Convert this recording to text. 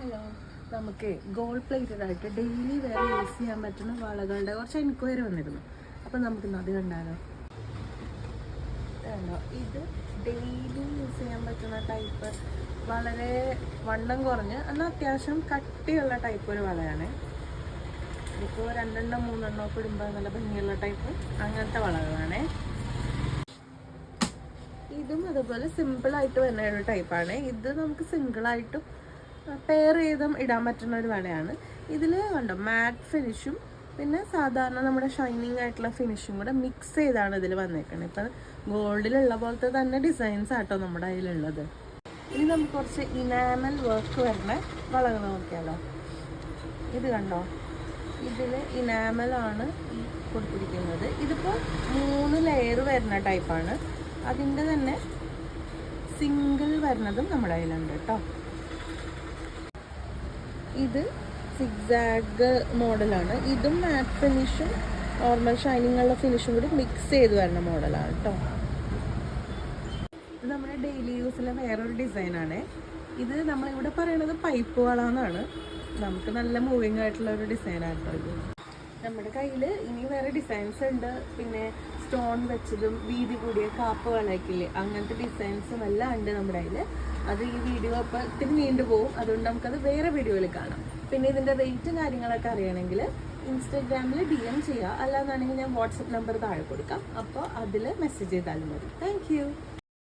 Hello, നമുക്ക് gold plated ആയിട്ട് daily വേറെ യൂസ് ചെയ്യാൻ പറ്റുന്ന വളകളുടെ കുറച്ച് എൻക്വയറി വന്നിരുന്നു. അപ്പം നമുക്കിന്ന് അത് കണ്ടാലോ. ഇത് ഡെയിലി യൂസ് ചെയ്യാൻ പറ്റുന്ന ടൈപ്പ്, വളരെ വണ്ണം കുറഞ്ഞ് എന്നാൽ അത്യാവശ്യം കട്ടിയുള്ള ടൈപ്പ് ഒരു വളയാണ്. ഇപ്പോൾ 2 3 ഒക്കെ ഇടുമ്പോൾ നല്ല ഭംഗിയുള്ള ടൈപ്പ് അങ്ങനത്തെ വളകളാണ്. ഇതും അതുപോലെ സിമ്പിളായിട്ട് വരുന്ന ഒരു ടൈപ്പാണ്. ഇത് നമുക്ക് സിംഗിളായിട്ടും പെയർ ചെയ്തും ഇടാൻ പറ്റുന്ന ഒരു വളയാണ്. ഇതിൽ കണ്ടോ മാറ്റ് ഫിനിഷും പിന്നെ സാധാരണ നമ്മുടെ ഷൈനിങ് ആയിട്ടുള്ള ഫിനിഷും കൂടെ മിക്സ് ചെയ്താണ് ഇതിൽ വന്നേക്കുന്നത്. ഇപ്പം ഗോൾഡിലുള്ള പോലത്തെ തന്നെ ഡിസൈൻസ് ആട്ടോ നമ്മുടെ കയ്യിലുള്ളത്. ഇനി നമുക്ക് കുറച്ച് ഇനാമൽ വർക്ക് വരുന്ന വളകൾ നോക്കിയാലോ. ഇത് കണ്ടോ, ഇതിൽ ഇനാമലാണ് ഈ കൊടുത്തിരിക്കുന്നത്. ഇതിപ്പോൾ 3 ലെയർ വരുന്ന ടൈപ്പാണ്. അതിൻ്റെ തന്നെ സിംഗിൾ വരുന്നതും നമ്മുടെ കയ്യിലുണ്ട് കേട്ടോ. ഇത് സിഗ്സാഗ് മോഡലാണ്. ഇതും മാറ്റ് ഫിനിഷും നോർമൽ ഷൈനിങ് ഉള്ള ഫിനിഷും കൂടി മിക്സ് ചെയ്ത് വരുന്ന മോഡലാണ് കേട്ടോ. ഇത് നമ്മുടെ ഡെയിലി യൂസിലെ വേറൊരു ഡിസൈനാണ്. ഇത് നമ്മളിവിടെ പറയണത് പൈപ്പ് വള എന്നാണ്. നമുക്ക് നല്ല മൂവിങ് ആയിട്ടുള്ള ഒരു ഡിസൈനാട്ടോ ഇത്. നമ്മുടെ കയ്യിൽ ഇനി വേറെ ഡിസൈൻസ് ഉണ്ട്. പിന്നെ സ്റ്റോൺ വെച്ചതും വീതി കൂടിയ കാപ്പ് വളയ്ക്കില്ലേ, അങ്ങനത്തെ ഡിസൈൻസും എല്ലാം ഉണ്ട് നമ്മുടെ കയ്യിൽ. അത് ഈ വീഡിയോ അപ്പോൾ ഇത്തിരി നീണ്ടു പോകും, അതുകൊണ്ട് നമുക്കത് വേറെ വീഡിയോയിൽ കാണാം. പിന്നെ ഇതിൻ്റെ റേറ്റും കാര്യങ്ങളൊക്കെ അറിയണമെങ്കിൽ ഇൻസ്റ്റാഗ്രാമിൽ DM ചെയ്യുക. അല്ലാന്നാണെങ്കിൽ ഞാൻ വാട്സപ്പ് നമ്പർ താഴെ കൊടുക്കാം. അപ്പോൾ അതിൽ മെസ്സേജ് ചെയ്താലും മതി. താങ്ക്